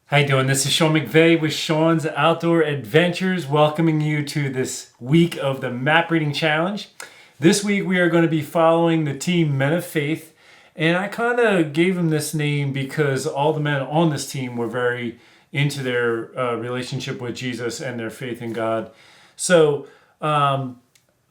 How you doing? This is Sean McVeigh with Sean's Outdoor Adventures, welcoming you to this week of the Map Reading Challenge. This week we are going to be following the team Men of Faith, and I kind of gave them this name because all the men on this team were very into their relationship with Jesus and their faith in God. So I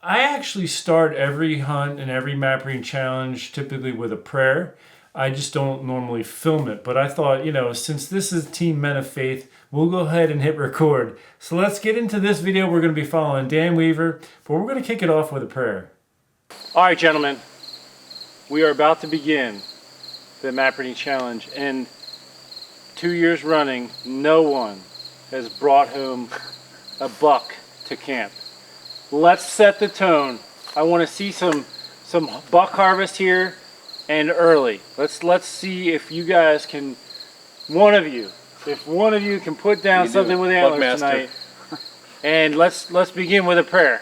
actually start every hunt and every Map Reading Challenge typically with a prayer. I just don't normally film it, but I thought, since this is Team Men of Faith, we'll go ahead and hit record. So let's get into this video. We're going to be following Dan Weaver, but we're going to kick it off with a prayer. All right, gentlemen, we are about to begin the Map Reading Challenge, and 2 years running, no one has brought home a buck to camp. Let's set the tone. I want to see some buck harvest here. And early. Let's see if you guys can, if one of you can put down something with antlers tonight. And let's begin with a prayer.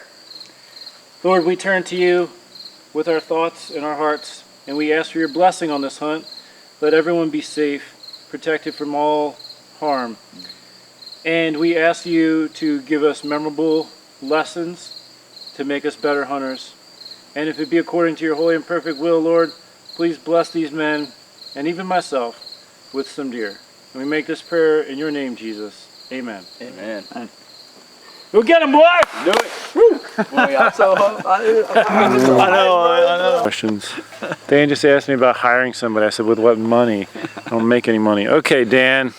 Lord, we turn to you with our thoughts and our hearts, and we ask for your blessing on this hunt. Let everyone be safe, protected from all harm. And we ask you to give us memorable lessons to make us better hunters. And if it be according to your holy and perfect will, Lord, please bless these men, and even myself, with some deer. And we make this prayer in your name, Jesus. Amen. Amen. Go get him, boy! Do it. Woo. Boy, I'm so I know. Questions. Dan just asked me about hiring somebody. I said, with what money? I don't make any money. Okay, Dan.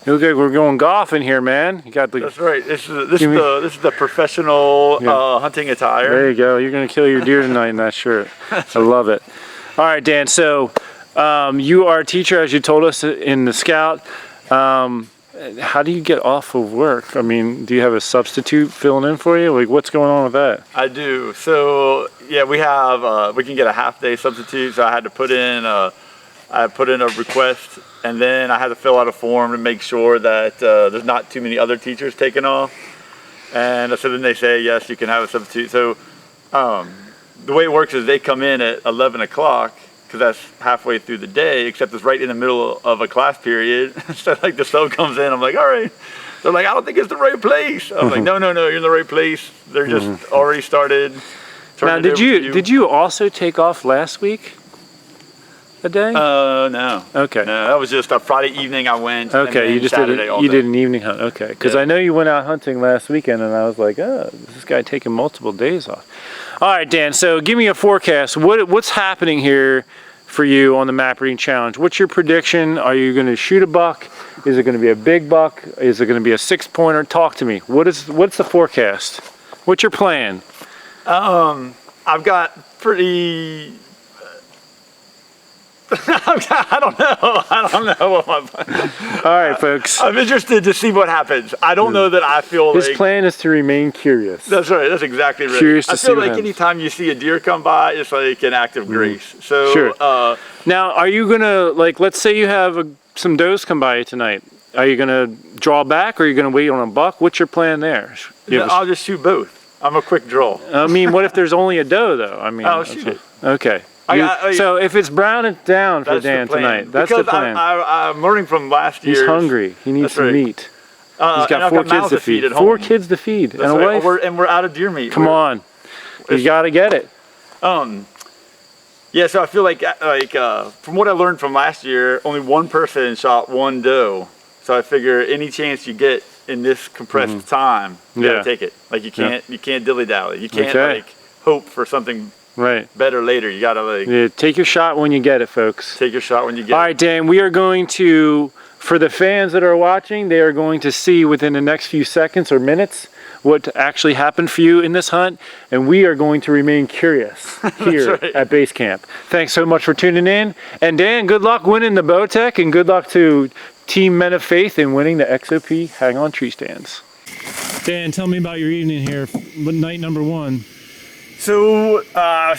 You look like we're going golfing here, man. You got the. That's right. This is the professional hunting attire. There you go. You're gonna kill your deer tonight in that shirt. I love it. All right, Dan, so you are a teacher, as you told us, in the Scout. How do you get off of work? I mean, do you have a substitute filling in for you? Like, what's going on with that? I do. So, yeah, we can get a half-day substitute, so I had to put in a request, and then I had to fill out a form to make sure that there's not too many other teachers taking off. And so then they say, yes, you can have a substitute. So, the way it works is they come in at 11 o'clock because that's halfway through the day, except it's right in the middle of a class period. So like the sub comes in, I'm like, all right. They're like, I don't think it's the right place. I'm like, no, you're in the right place. They're just already started. Now, did you also take off last week? A day? No. Okay. No, that was just a Friday evening I went. Okay, you just did an evening hunt. Okay, because I know you went out hunting last weekend, and I was like, oh, this guy taking multiple days off. All right, Dan. So give me a forecast. What's happening here for you on the Map Reading Challenge? What's your prediction? Are you going to shoot a buck? Is it going to be a big buck? Is it going to be a 6-pointer? Talk to me. What's the forecast? What's your plan? I've got pretty. I don't know what my plan. All right, folks. I'm interested to see what happens. I don't know that I feel his plan is to remain curious. That's right. That's exactly right. Curious to see I feel like anytime you see a deer come by, it's like an act of grace. So sure. Now, are you gonna, like, let's say you have some does come by tonight. Are you gonna draw back, or are you gonna wait on a buck? What's your plan there? I'll just shoot both. I'm a quick draw. I mean, what if there's only a doe though? I mean, I'll shoot it. Okay. So if it's brown and down for Dan tonight, that's the plan. I'm learning from last year. He's hungry. He needs some meat. He's got 4 kids to feed. 4 kids to feed and a wife. And we're out of deer meat. Come on, you got to get it. Yeah. So I feel like from what I learned from last year, only one person shot 1 doe. So I figure any chance you get in this compressed time, you gotta take it. Like you can't dilly dally. You can't hope for something. Right. Better later. You gotta take your shot when you get it, folks. Take your shot when you get it. All right, Dan, we are going to, for the fans that are watching, they are going to see within the next few seconds or minutes what actually happened for you in this hunt, and we are going to remain curious here at base camp. Thanks so much for tuning in. And Dan, good luck winning the Bowtech, and good luck to Team Men of Faith in winning the XOP Hang On Tree Stands. Dan, tell me about your evening here, night number 1. So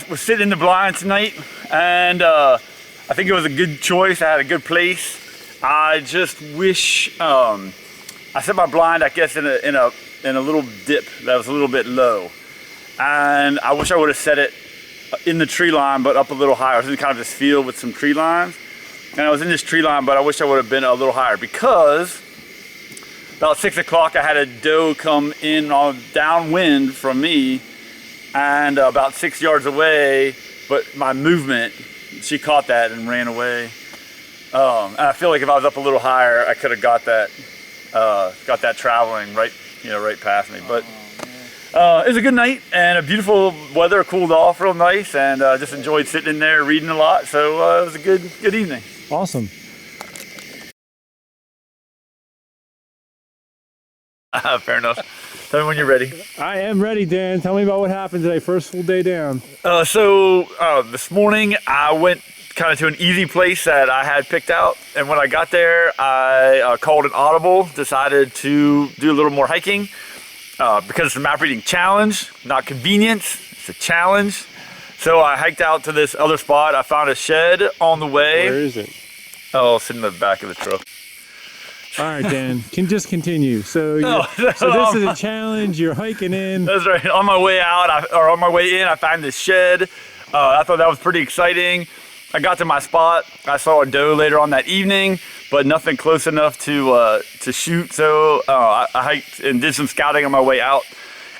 we're sitting in the blind tonight, and I think it was a good choice. I had a good place. I just wish I set my blind, I guess, in a little dip that was a little bit low, and I wish I would have set it in the tree line, but up a little higher. I was in kind of this field with some tree lines, and I was in this tree line, but I wish I would have been a little higher because about 6 o'clock, I had a doe come in on downwind from me, and about 6 yards away, but my movement, she caught that and ran away. And I feel like if I was up a little higher, I could have got that traveling right past me. But it was a good night and a beautiful weather, cooled off real nice, and just enjoyed sitting in there reading a lot. So it was a good evening. Awesome. Fair enough. Tell me when you're ready. I am ready, Dan. Tell me about what happened today. First full day down. This morning I went kind of to an easy place that I had picked out, and when I got there, I called an audible, decided to do a little more hiking because it's a map reading challenge, not convenience. It's a challenge. So I hiked out to this other spot. I found a shed on the way. Where is it? Oh, it's in the back of the truck. All right, Dan, just continue. So this is a challenge. You're hiking in. That's right. On my way out, or on my way in, I found this shed. I thought that was pretty exciting. I got to my spot. I saw a doe later on that evening, but nothing close enough to shoot. So I hiked and did some scouting on my way out.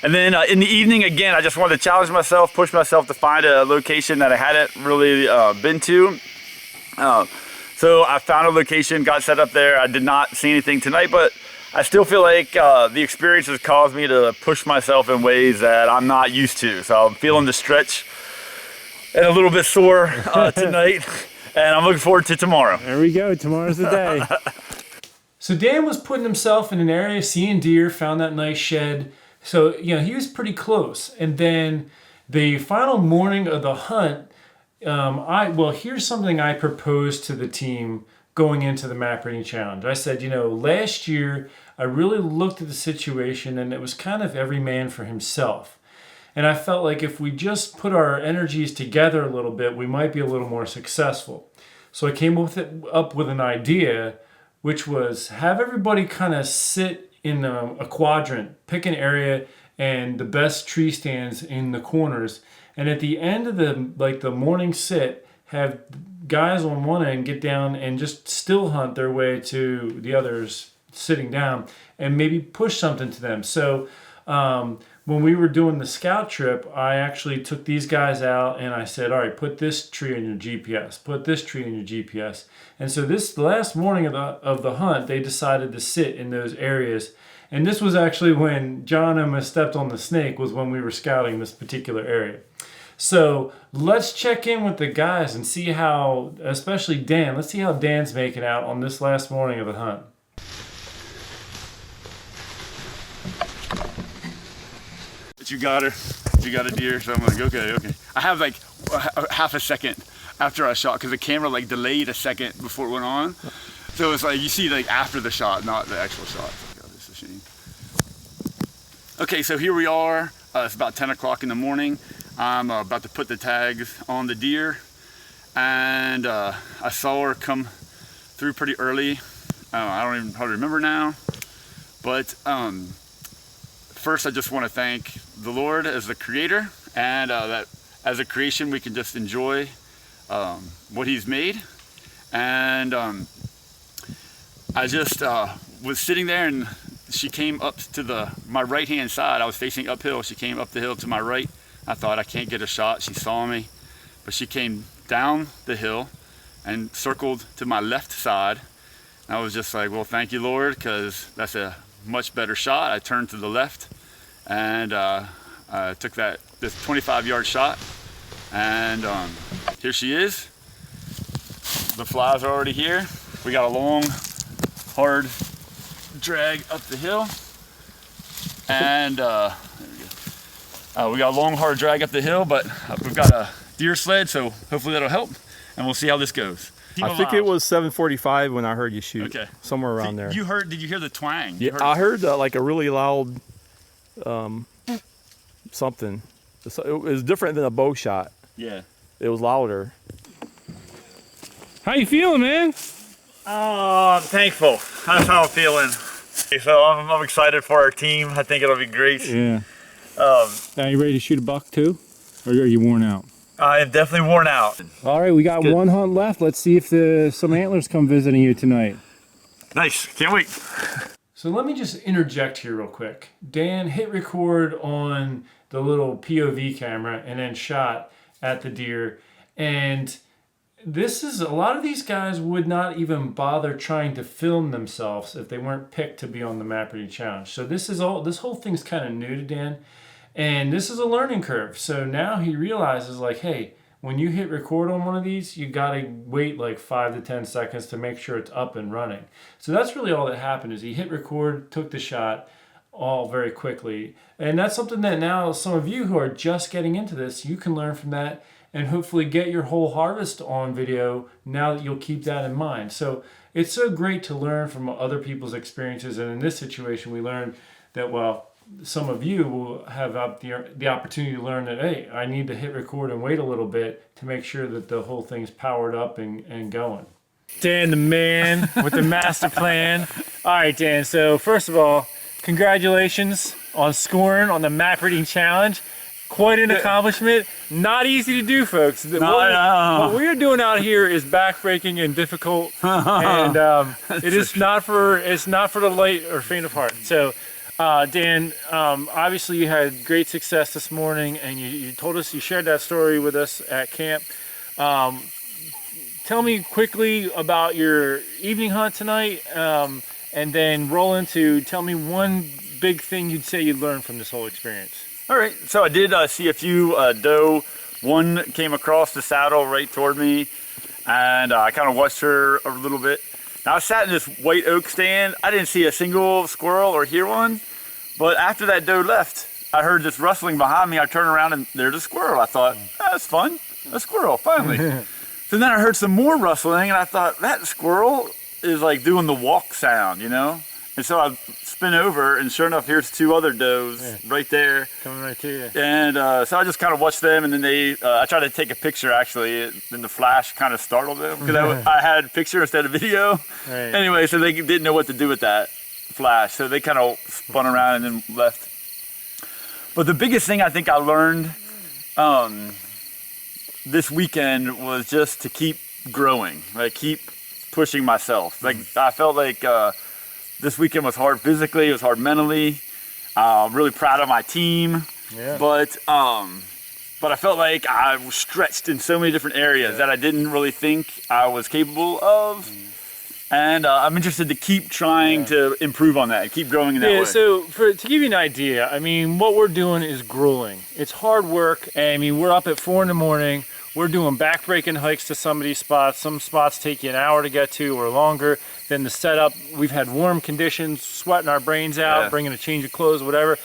And then in the evening, again, I just wanted to challenge myself, push myself to find a location that I hadn't really been to. So I found a location, got set up there. I did not see anything tonight, but I still feel like the experience has caused me to push myself in ways that I'm not used to. So I'm feeling the stretch and a little bit sore tonight, and I'm looking forward to tomorrow. There we go, tomorrow's the day. So Dan was putting himself in an area, seeing deer, found that nice shed. So, he was pretty close. And then the final morning of the hunt, here's something I proposed to the team going into the map reading challenge. I said, last year I really looked at the situation and it was kind of every man for himself. And I felt like if we just put our energies together a little bit, we might be a little more successful. So I came up with an idea, which was have everybody kind of sit in a quadrant, pick an area and the best tree stands in the corners. And at the end of the morning sit, have guys on one end get down and just still hunt their way to the others sitting down and maybe push something to them. So when we were doing the scout trip, I actually took these guys out and I said, all right, put this tree in your GPS, put this tree in your GPS. And so the last morning of the hunt, they decided to sit in those areas. And this was actually when John almost stepped on the snake, was when we were scouting this particular area. So let's check in with the guys and see how, especially Dan, let's see how Dan's making out on this last morning of the hunt. But you got her. You got a deer, so I'm like, okay. I have like half a second after I shot, because the camera like delayed a second before it went on. So it's like, you see like after the shot, not the actual shot. God, this is a shame. Okay, so here we are. It's about 10 o'clock in the morning. I'm about to put the tags on the deer, and I saw her come through pretty early. I don't even probably remember now, but first I just want to thank the Lord as the creator, and that as a creation we can just enjoy what he's made. And I just was sitting there, and she came up to my right hand side. I was facing uphill. She came up the hill to my right. I thought, I can't get a shot. She saw me, but she came down the hill and circled to my left side. And I was just like, well, thank you, Lord, because that's a much better shot. I turned to the left, and I took this 25-yard shot, and here she is. The flies are already here. We got a long, hard drag up the hill, and we got a long, hard drag up the hill, but we've got a deer sled, so hopefully that'll help, and we'll see how this goes. I think it was 7:45 when I heard you shoot. Okay. Somewhere around there. Did you hear the twang? Yeah, I heard like a really loud something. It was different than a bow shot. Yeah. It was louder. How you feeling, man? Oh, I'm thankful. That's how I'm feeling. So I'm excited for our team. I think it'll be great. Yeah. Are you ready to shoot a buck too? Or are you worn out? I am definitely worn out. All right, we got one hunt left. Let's see if some antlers come visiting you tonight. Nice. Can't wait. So let me just interject here real quick. Dan hit record on the little POV camera and then shot at the deer. And this is, a lot of these guys would not even bother trying to film themselves if they weren't picked to be on the Map Reading Challenge. So this whole thing's kind of new to Dan. And this is a learning curve. So now he realizes like, hey, when you hit record on one of these, you gotta wait like 5 to 10 seconds to make sure it's up and running. So that's really all that happened is he hit record, took the shot, all very quickly. And that's something that now some of you who are just getting into this, you can learn from that and hopefully get your whole harvest on video now that you'll keep that in mind. So it's so great to learn from other people's experiences. And in this situation, we learned that, well, some of you will have the opportunity to learn that, hey, I need to hit record and wait a little bit to make sure that the whole thing's powered up and going. Dan, the man with the master plan. All right, Dan, so first of all, congratulations on scoring on the Map Reading Challenge. Quite an accomplishment. Not easy to do, folks. What we are doing out here is backbreaking and difficult, and it's not for the light or faint of heart. So, Dan, obviously you had great success this morning, and you told us, you shared that story with us at camp. Tell me quickly about your evening hunt tonight, and then roll into, tell me one big thing you'd say you learned from this whole experience. All right, so I did see a few doe. One came across the saddle right toward me, and I kind of watched her a little bit. Now I sat in this white oak stand. I didn't see a single squirrel or hear one, but after that doe left, I heard this rustling behind me. I turned around and there's a squirrel. I thought, that's fun, a squirrel, finally. So then I heard some more rustling, and I thought, that squirrel is like doing the walk sound, you know? And so I spin over, and sure enough, here's two other does right there. Coming right to you. And so I just kind of watched them, and then I tried to take a picture, actually, and the flash kind of startled them, because I had picture instead of video. Right. Anyway, so they didn't know what to do with that flash, so they kind of spun around and then left. But the biggest thing I think I learned this weekend was just to keep growing, like keep pushing myself. Like I felt like this weekend was hard physically, it was hard mentally. I'm really proud of my team, but I felt like I was stretched in so many different areas that I didn't really think I was capable of. And I'm interested to keep trying to improve on that and keep growing in that way. So to give you an idea, I mean, what we're doing is grueling. It's hard work. I mean, we're up at 4 in the morning. We're doing backbreaking hikes to some of these spots. Some spots take you an hour to get to or longer. Then the setup, we've had warm conditions, sweating our brains out, bringing a change of clothes, whatever.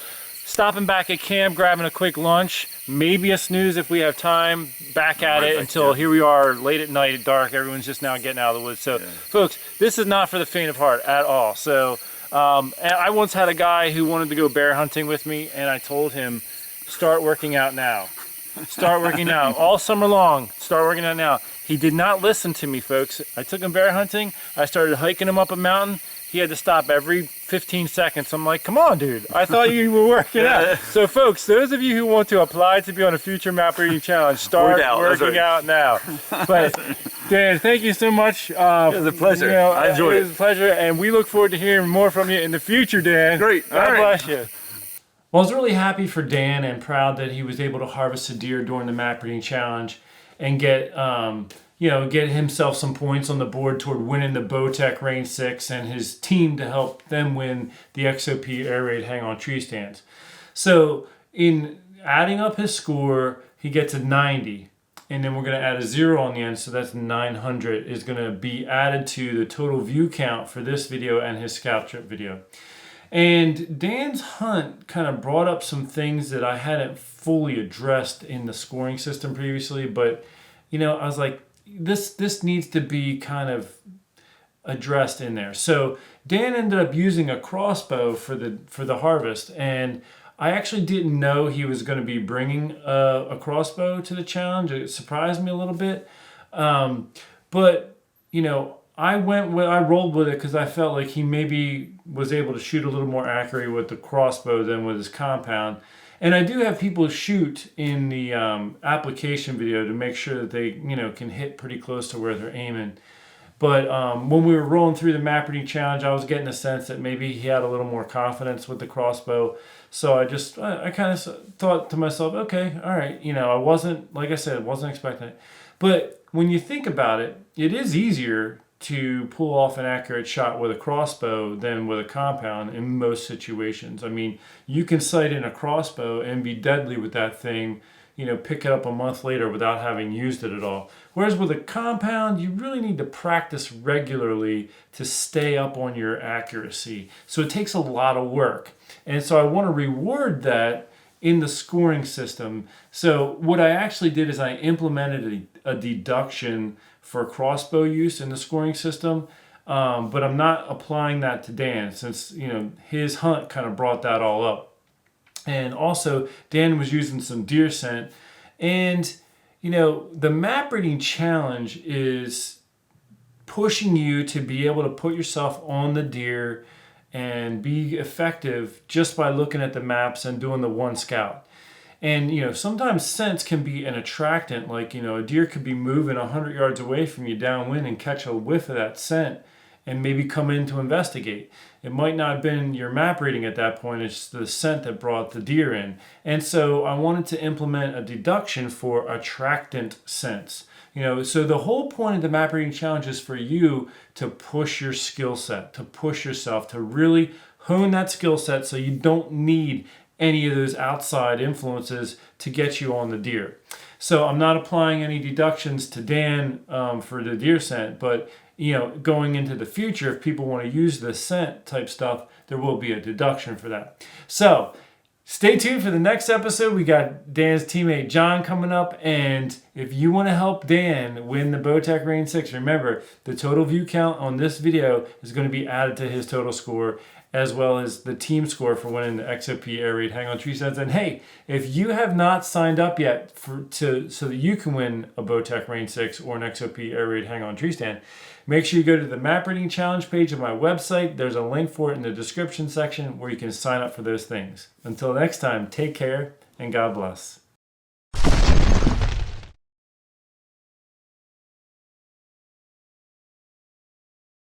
Stopping back at camp, grabbing a quick lunch, maybe a snooze if we have time, back at it until here we are late at night, at dark, everyone's just now getting out of the woods. So folks, this is not for the faint of heart at all. So and I once had a guy who wanted to go bear hunting with me, and I told him, start working out now. Start working out all summer long. Start working out now. He did not listen to me, folks. I took him bear hunting. I started hiking him up a mountain. He had to stop every 15 seconds. I'm like, come on, dude. I thought you were working out. So, folks, those of you who want to apply to be on a future Map Reading Challenge, start working out now. But, Dan, thank you so much. It was a pleasure. You know, I enjoyed it. It was a pleasure, and we look forward to hearing more from you in the future, Dan. Great. God bless you. Well, I was really happy for Dan and proud that he was able to harvest a deer during the Map Reading Challenge and get himself some points on the board toward winning the Bowtech Range 6 and his team to help them win the XOP Air Raid Hang On Tree Stands. So in adding up his score, he gets a 90. And then we're going to add a 0 on the end, so that's 900 is going to be added to the total view count for this video and his scout trip video. And Dan's hunt kind of brought up some things that I hadn't fully addressed in the scoring system previously, but you know, I was like, this needs to be kind of addressed in there. So Dan ended up using a crossbow for the harvest, and I actually didn't know he was going to be bringing a crossbow to the challenge. It surprised me a little bit, but you know, I rolled with it because I felt like he maybe was able to shoot a little more accurately with the crossbow than with his compound. And I do have people shoot in the application video to make sure that they, you know, can hit pretty close to where they're aiming. But when we were rolling through the map reading challenge, I was getting a sense that maybe he had a little more confidence with the crossbow. So I kind of thought to myself, okay, all right, I wasn't, like I said, wasn't expecting it. But when you think about it, it is easier to pull off an accurate shot with a crossbow than with a compound in most situations. I mean, you can sight in a crossbow and be deadly with that thing, pick it up a month later without having used it at all. Whereas with a compound, you really need to practice regularly to stay up on your accuracy. So it takes a lot of work. And so I want to reward that in the scoring system. So what I actually did is I implemented a deduction for crossbow use in the scoring system, but I'm not applying that to Dan since his hunt kind of brought that all up. And also Dan was using some deer scent, and the map reading challenge is pushing you to be able to put yourself on the deer and be effective just by looking at the maps and doing the one scout. And sometimes scents can be an attractant, like a deer could be moving 100 yards away from you downwind and catch a whiff of that scent and maybe come in to investigate. It might not have been your map reading at that point, it's the scent that brought the deer in. And so I wanted to implement a deduction for attractant scents. So the whole point of the map reading challenge is for you to push your skill set, to push yourself, to really hone that skill set so you don't need any of those outside influences to get you on the deer. So I'm not applying any deductions to Dan for the deer scent, but going into the future, if people want to use the scent type stuff, there will be a deduction for that. So stay tuned for the next episode. We got Dan's teammate John coming up, and if you want to help Dan win the Bowtech Range 6, remember the total view count on this video is going to be added to his total score, as well as the team score for winning the XOP Air Raid Hang On Tree Stands. And hey, if you have not signed up yet so that you can win a Bowtech Range 6 or an XOP Air Raid Hang On Tree Stand, make sure you go to the Map Reading Challenge page of my website. There's a link for it in the description section where you can sign up for those things. Until next time, take care and God bless.